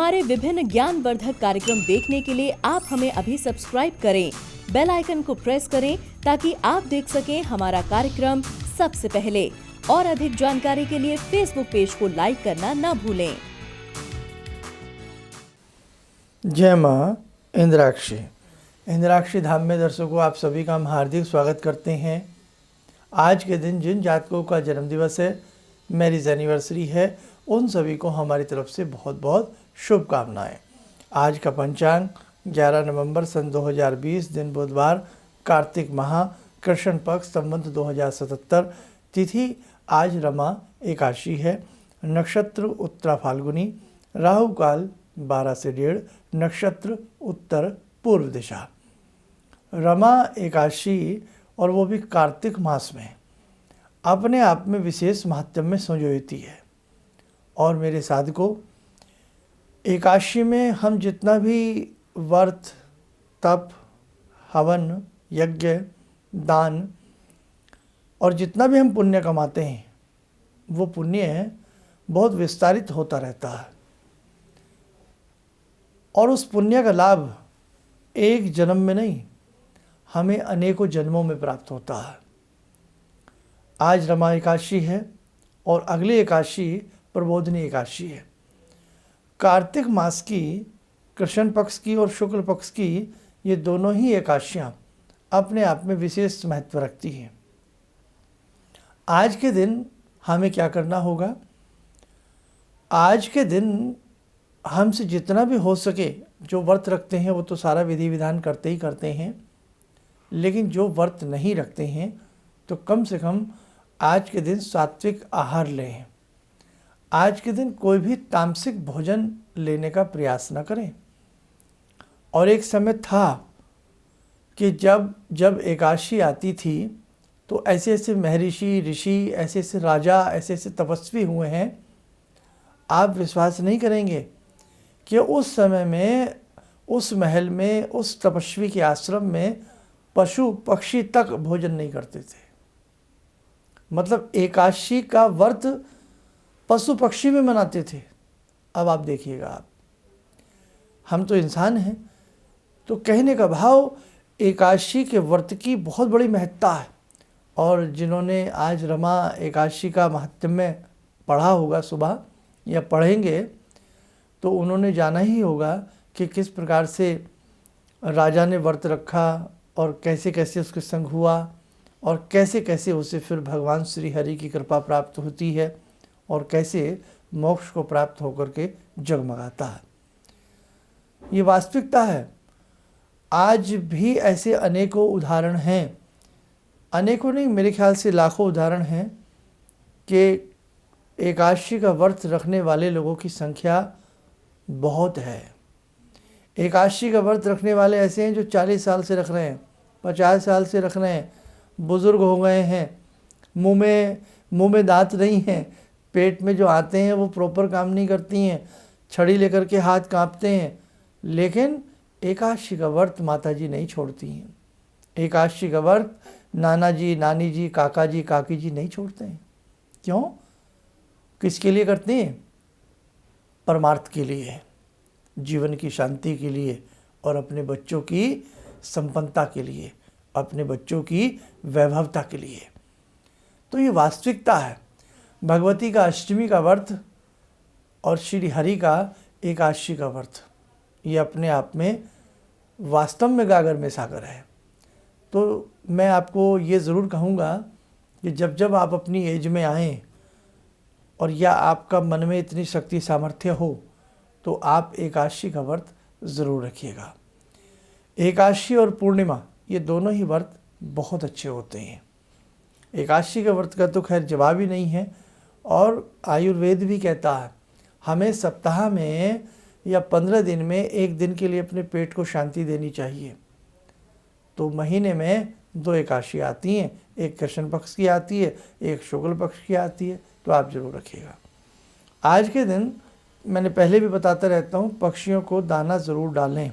हमारे विभिन्न ज्ञानवर्धक कार्यक्रम देखने के लिए आप हमें अभी सब्सक्राइब करें, बेल आइकन को प्रेस करें ताकि आप देख सकें हमारा कार्यक्रम सबसे पहले। और अधिक जानकारी के लिए फेसबुक पेज को लाइक करना न भूलें। जय माँ इंद्राक्षी। इंद्राक्षी धाम में दर्शकों आप सभी का हम हार्दिक स्वागत करते हैं। आज के दिन जिन जातकों का जन्मदिवस है, मैरिज एनिवर्सरी है, उन सभी को हमारी तरफ से बहुत बहुत शुभकामनाएं। आज का पंचांग 11 नवंबर सन 2020, दिन बुधवार, कार्तिक माह, कृष्ण पक्ष, संवत 2077, तिथि आज रमा एकादशी है, नक्षत्र उत्तरा फाल्गुनी, राहु काल 12 से 1:30, नक्षत्र उत्तर पूर्व दिशा। रमा एकादशी और वो भी कार्तिक मास में अपने आप में विशेष महत्व में संजोती है। और मेरे साधकों, एकादशी में हम जितना भी व्रत, तप, हवन, यज्ञ, दान और जितना भी हम पुण्य कमाते हैं, वो पुण्य बहुत विस्तारित होता रहता है और उस पुण्य का लाभ एक जन्म में नहीं, हमें अनेकों जन्मों में प्राप्त होता है। आज रमा एकादशी है और अगली एकादशी प्रबोधिनी एकादशी है। कार्तिक मास की, कृष्ण पक्ष की और शुक्ल पक्ष की, ये दोनों ही एकादशियाँ अपने आप में विशेष महत्व रखती हैं। आज के दिन हमें क्या करना होगा? आज के दिन हमसे जितना भी हो सके, जो व्रत रखते हैं वो तो सारा विधि विधान करते ही करते हैं, लेकिन जो व्रत नहीं रखते हैं तो कम से कम आज के दिन सात्विक आहार लें। आज के दिन कोई भी तामसिक भोजन लेने का प्रयास न करें। और एक समय था कि जब एकादशी आती थी तो ऐसे ऐसे महर्षि, ऋषि, ऐसे ऐसे राजा, ऐसे ऐसे तपस्वी हुए हैं, आप विश्वास नहीं करेंगे कि उस समय में, उस महल में, उस तपस्वी के आश्रम में पशु पक्षी तक भोजन नहीं करते थे। मतलब एकादशी का व्रत पशु पक्षी में मनाते थे। अब आप देखिएगा, आप हम तो इंसान हैं, तो कहने का भाव एकादशी के व्रत की बहुत बड़ी महत्ता है। और जिन्होंने आज रमा एकादशी का महात्म्य पढ़ा होगा सुबह या पढ़ेंगे, तो उन्होंने जाना ही होगा कि किस प्रकार से राजा ने व्रत रखा और कैसे कैसे उसके संग हुआ और कैसे कैसे उसे फिर भगवान श्री हरि की कृपा प्राप्त होती है और कैसे मोक्ष को प्राप्त होकर के जगमगाता है। ये वास्तविकता है। आज भी ऐसे अनेकों उदाहरण हैं, अनेकों नहीं, मेरे ख्याल से लाखों उदाहरण हैं कि एकादशी का व्रत रखने वाले लोगों की संख्या बहुत है। एकादशी का व्रत रखने वाले ऐसे हैं जो 40 साल से रख रहे हैं, 50 साल से रख रहे हैं, बुज़ुर्ग हो गए हैं, मुंह में दांत नहीं हैं, पेट में जो आते हैं वो प्रॉपर काम नहीं करती हैं, छड़ी लेकर के हाथ कांपते हैं, लेकिन एकादशी का व्रत माता जी नहीं छोड़ती हैं। एकादशी का व्रत नाना जी, नानी जी, काका जी, काकी जी नहीं छोड़ते हैं। क्यों? किसके लिए करते हैं? परमार्थ के लिए, जीवन की शांति के लिए और अपने बच्चों की संपन्नता के लिए, अपने बच्चों की वैभवता के लिए। तो ये वास्तविकता है। भगवती का अष्टमी का व्रत और श्री हरि का एकादशी का व्रत, ये अपने आप में वास्तव में गागर में सागर है। तो मैं आपको ये ज़रूर कहूँगा कि जब जब आप अपनी एज में आएँ और या आपका मन में इतनी शक्ति सामर्थ्य हो, तो आप एकादशी का व्रत ज़रूर रखिएगा। एकादशी और पूर्णिमा, ये दोनों ही व्रत बहुत अच्छे होते हैं। एकादशी का व्रत का तो खैर जवाब ही नहीं है। और आयुर्वेद भी कहता है हमें सप्ताह में या 15 दिन में एक दिन के लिए अपने पेट को शांति देनी चाहिए। तो महीने में 2 एकादशी आती हैं, एक कृष्ण पक्ष की आती है, एक शुक्ल पक्ष की आती है, तो आप ज़रूर रखिएगा। आज के दिन मैंने पहले भी बताता रहता हूँ, पक्षियों को दाना ज़रूर डालें।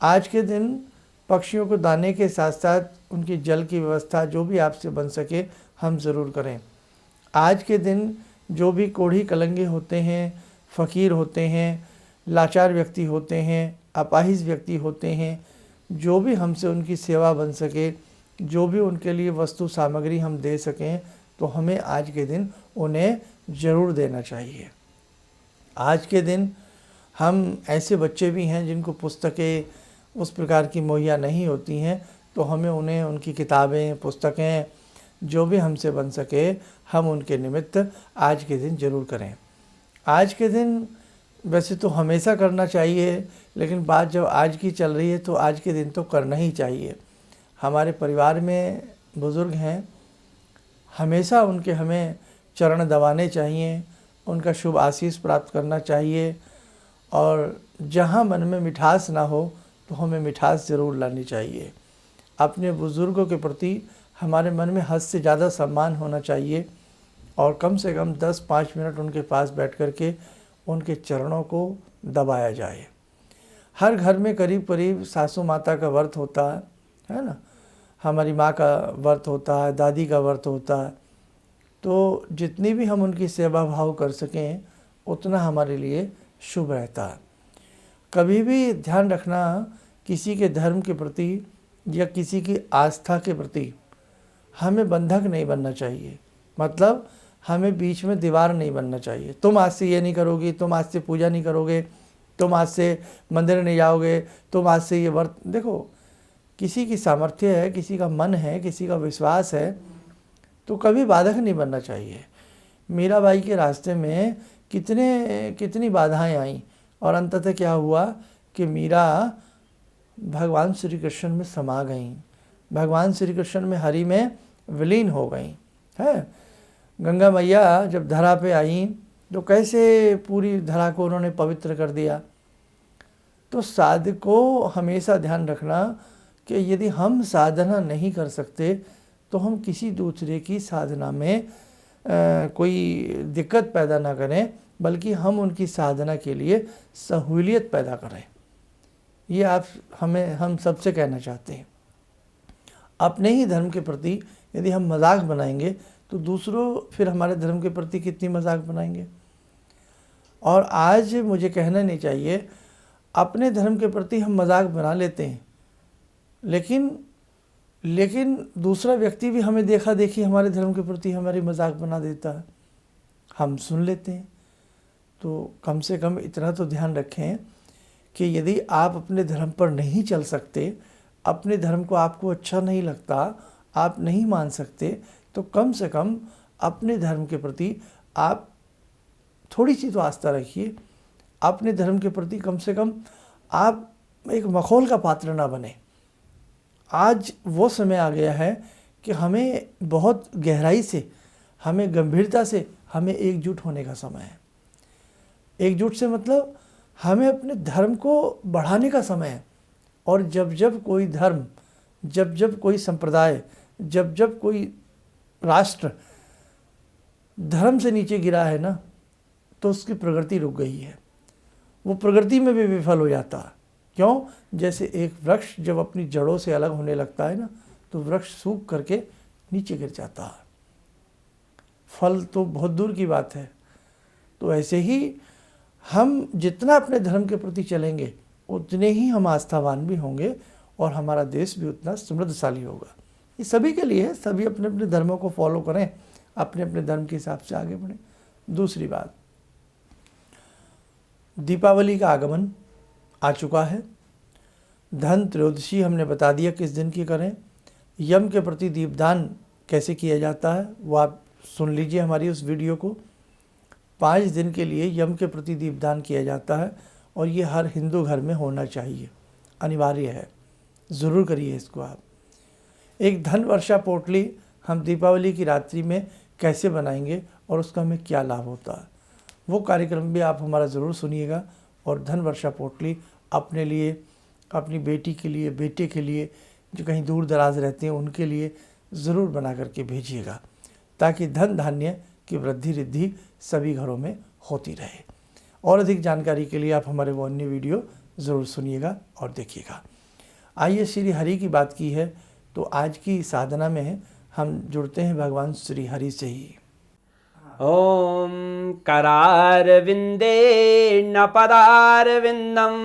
आज के दिन पक्षियों को दाने के साथ साथ उनकी जल की व्यवस्था जो भी आपसे बन सके हम ज़रूर करें। आज के दिन जो भी कोढ़ी कलंगे होते हैं, फ़कीर होते हैं लाचार व्यक्ति होते हैं, अपाहिज व्यक्ति होते हैं, जो भी हमसे उनकी सेवा बन सके, जो भी उनके लिए वस्तु सामग्री हम दे सकें, तो हमें आज के दिन उन्हें ज़रूर देना चाहिए। आज के दिन हम ऐसे बच्चे भी हैं जिनको पुस्तकें उस प्रकार की मुहैया नहीं होती हैं, तो हमें उन्हें उनकी किताबें, पुस्तकें जो भी हमसे बन सके हम उनके निमित्त आज के दिन ज़रूर करें। आज के दिन वैसे तो हमेशा करना चाहिए, लेकिन बात जब आज की चल रही है तो आज के दिन तो करना ही चाहिए। हमारे परिवार में बुज़ुर्ग हैं, हमेशा उनके हमें चरण दबाने चाहिए, उनका शुभ आशीष प्राप्त करना चाहिए, और जहाँ मन में मिठास ना हो तो हमें मिठास ज़रूर लानी चाहिए। अपने बुज़ुर्गों के प्रति हमारे मन में हद से ज़्यादा सम्मान होना चाहिए, और कम से कम 10-5 मिनट उनके पास बैठ कर के उनके चरणों को दबाया जाए। हर घर में करीब करीब सासू माता का व्रत होता है ना, हमारी माँ का व्रत होता है, दादी का व्रत होता है, तो जितनी भी हम उनकी सेवा भाव कर सकें उतना हमारे लिए शुभ रहता है। कभी भी ध्यान रखना, किसी के धर्म के प्रति या किसी की आस्था के प्रति हमें बंधक नहीं बनना चाहिए। मतलब हमें बीच में दीवार नहीं बनना चाहिए। तुम आज से ये नहीं करोगी, तुम आज से पूजा नहीं करोगे, तुम आज से मंदिर नहीं जाओगे, तुम आज से ये व्रत। देखो, किसी की सामर्थ्य है, किसी का मन है, किसी का विश्वास है, तो कभी बाधक नहीं बनना चाहिए। मीराबाई के रास्ते में कितनी बाधाएं आईं, और अंततः क्या हुआ कि मीरा भगवान श्री कृष्ण में समा गईं, भगवान श्री कृष्ण में, हरि में विलीन हो गईं। है गंगा मैया जब धरा पे आई तो कैसे पूरी धरा को उन्होंने पवित्र कर दिया। तो साधक को हमेशा ध्यान रखना कि यदि हम साधना नहीं कर सकते तो हम किसी दूसरे की साधना में कोई दिक्कत पैदा ना करें, बल्कि हम उनकी साधना के लिए सहूलियत पैदा करें। ये हम सबसे कहना चाहते हैं। अपने ही धर्म के प्रति यदि हम मजाक बनाएंगे तो दूसरों फिर हमारे धर्म के प्रति कितनी मजाक बनाएंगे। और आज मुझे कहना नहीं चाहिए, अपने धर्म के प्रति हम मजाक बना लेते हैं, लेकिन दूसरा व्यक्ति भी हमें देखा देखी हमारे धर्म के प्रति हमारी मजाक बना देता है, हम सुन लेते हैं। तो कम से कम इतना तो ध्यान रखें कि यदि आप अपने धर्म पर नहीं चल सकते, अपने धर्म को आपको अच्छा नहीं लगता, आप नहीं मान सकते, तो कम से कम अपने धर्म के प्रति आप थोड़ी सी तो आस्था रखिए। अपने धर्म के प्रति कम से कम आप एक मखौल का पात्र ना बने। आज वो समय आ गया है कि हमें बहुत गहराई से, हमें गंभीरता से, हमें एकजुट होने का समय है। एकजुट से मतलब हमें अपने धर्म को बढ़ाने का समय है। और जब जब कोई धर्म, जब जब कोई संप्रदाय, जब जब कोई राष्ट्र धर्म से नीचे गिरा है ना, तो उसकी प्रगति रुक गई है, वो प्रगति में भी विफल हो जाता है। क्यों? जैसे एक वृक्ष जब अपनी जड़ों से अलग होने लगता है ना, तो वृक्ष सूख करके नीचे गिर जाता है, फल तो बहुत दूर की बात है। तो ऐसे ही हम जितना अपने धर्म के प्रति चलेंगे उतने ही हम आस्थावान भी होंगे, और हमारा देश भी उतना समृद्धशाली होगा। ये सभी के लिए है, सभी अपने अपने धर्मों को फॉलो करें, अपने अपने धर्म के हिसाब से आगे बढ़ें। दूसरी बात, दीपावली का आगमन आ चुका है। धन त्रयोदशी हमने बता दिया किस दिन की करें। यम के प्रति दीपदान कैसे किया जाता है वो आप सुन लीजिए हमारी उस वीडियो को। 5 दिन के लिए यम के प्रति दीपदान किया जाता है, और ये हर हिंदू घर में होना चाहिए, अनिवार्य है, ज़रूर करिए इसको आप। एक धन वर्षा पोटली हम दीपावली की रात्रि में कैसे बनाएंगे और उसका हमें क्या लाभ होता है, वो कार्यक्रम भी आप हमारा ज़रूर सुनिएगा। और धन वर्षा पोटली अपने लिए, अपनी बेटी के लिए, बेटे के लिए, जो कहीं दूर दराज रहते हैं उनके लिए ज़रूर बना करके भेजिएगा, ताकि धन धान्य की वृद्धि रिद्धि सभी घरों में होती रहे। और अधिक जानकारी के लिए आप हमारे वो अन्य वीडियो ज़रूर सुनिएगा और देखिएगा। आइए, श्री हरि की बात की है तो आज की साधना में हम जुड़ते हैं भगवान श्री हरि से ही। ॐ करारविन्दे न पदारविन्दं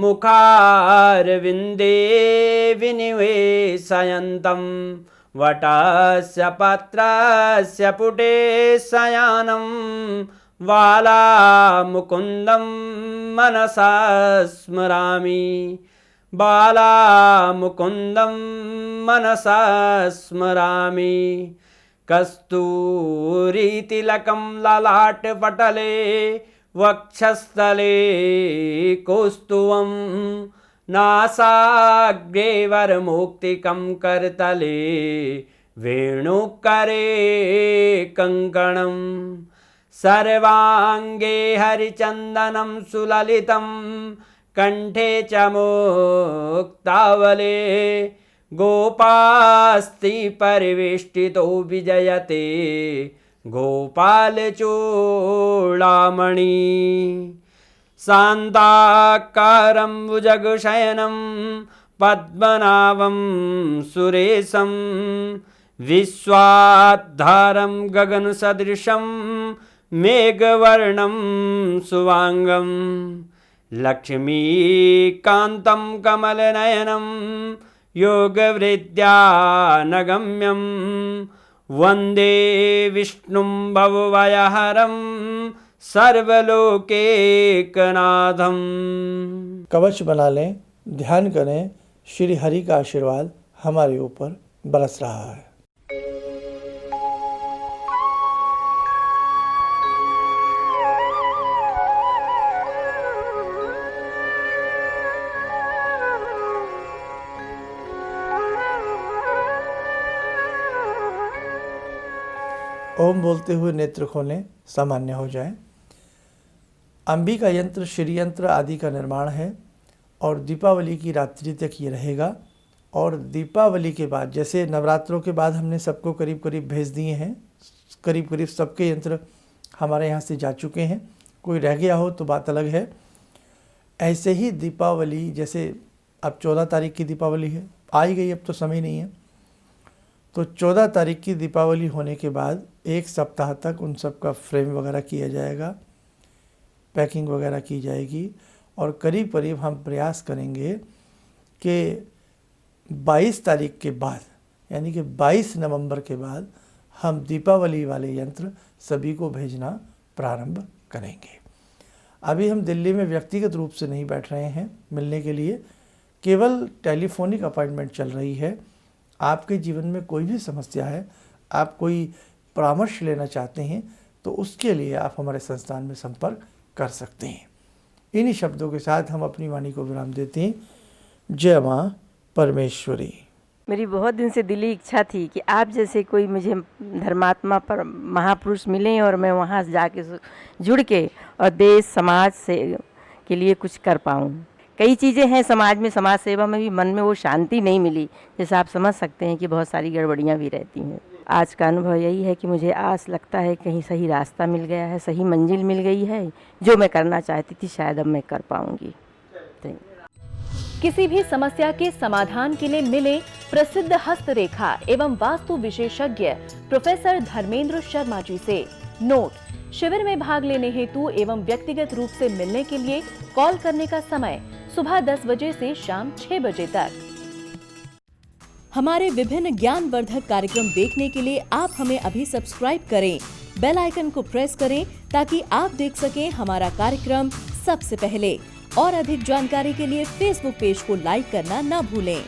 मुखारविन्दे विनिवेशयन्तं वटस्य पत्रस्य पुटे शयानं बालामुकुन्दं मनसा स्मरामि बालामुकुन्दं मनसा स्मरामि कस्तूरीतिलकं ललाटपटले वक्षस्थले कौस्तुभं नासाग्रे वरमौक्तिकं करतले वेणुकरे कङ्कणं सर्वाङ्गे हरिचन्दनं सुललितं कंठे च मुक्तावले गोपास्ति परिवेष्टितो विजयते गोपालचूडामणि शान्ताकारं भुजगशयनं पद्मनाभं सुरेशं विश्वाधारं गगनसदृशं मेघवर्णं शुभांगं लक्ष्मीकान्तं कमलनयनं योगवृद्ध्यानगम्यं वन्दे विष्णुं भवभयहरं सर्वलोकैकनाथं। कवच बना लें, ध्यान करें, श्री हरि का आशीर्वाद हमारे ऊपर बरस रहा है। ओम बोलते हुए नेत्र खोलें, सामान्य हो जाएं। अंबिका यंत्र, श्री यंत्र आदि का निर्माण है और दीपावली की रात्रि तक ये रहेगा। और दीपावली के बाद, जैसे नवरात्रों के बाद हमने सबको करीब करीब भेज दिए हैं, करीब करीब सबके यंत्र हमारे यहाँ से जा चुके हैं, कोई रह गया हो तो बात अलग है। ऐसे ही दीपावली, जैसे अब 14 तारीख की दीपावली है, आ ही गई, अब तो समय नहीं है, तो 14 तारीख की दीपावली होने के बाद एक सप्ताह तक उन सब का फ्रेम वगैरह किया जाएगा, पैकिंग वगैरह की जाएगी। और करीब करीब हम प्रयास करेंगे कि 22 तारीख के बाद, यानी कि 22 नवंबर के बाद हम दीपावली वाले यंत्र सभी को भेजना प्रारंभ करेंगे। अभी हम दिल्ली में व्यक्तिगत रूप से नहीं बैठ रहे हैं मिलने के लिए, केवल टेलीफोनिक अपॉइंटमेंट चल रही है। आपके जीवन में कोई भी समस्या है, आप कोई परामर्श लेना चाहते हैं, तो उसके लिए आप हमारे संस्थान में संपर्क कर सकते हैं। इन्हीं शब्दों के साथ हम अपनी वाणी को विराम देते हैं। जय माँ परमेश्वरी। मेरी बहुत दिन से दिली इच्छा थी कि आप जैसे कोई मुझे धर्मात्मा पर महापुरुष मिलें और मैं वहाँ जाके जुड़ के और देश समाज से के लिए कुछ कर पाऊँ। कई चीज़ें हैं समाज में, समाज सेवा में भी मन में वो शांति नहीं मिली, जैसे आप समझ सकते हैं कि बहुत सारी गड़बड़ियाँ भी रहती हैं। आज का अनुभव यही है कि मुझे आस लगता है कहीं सही रास्ता मिल गया है, सही मंजिल मिल गई है, जो मैं करना चाहती थी शायद अब मैं कर पाऊँगी। किसी भी समस्या के समाधान के लिए मिले प्रसिद्ध हस्तरेखा एवं वास्तु विशेषज्ञ प्रोफेसर धर्मेंद्र शर्मा जी से। नोट: शिविर में भाग लेने हेतु एवं व्यक्तिगत रूप से मिलने के लिए कॉल करने का समय सुबह 10 बजे से शाम 6 बजे तक। हमारे विभिन्न ज्ञानवर्धक कार्यक्रम देखने के लिए आप हमें अभी सब्सक्राइब करें, बेल आइकन को प्रेस करें ताकि आप देख सकें हमारा कार्यक्रम सबसे पहले। और अधिक जानकारी के लिए फेसबुक पेज को लाइक करना न भूलें।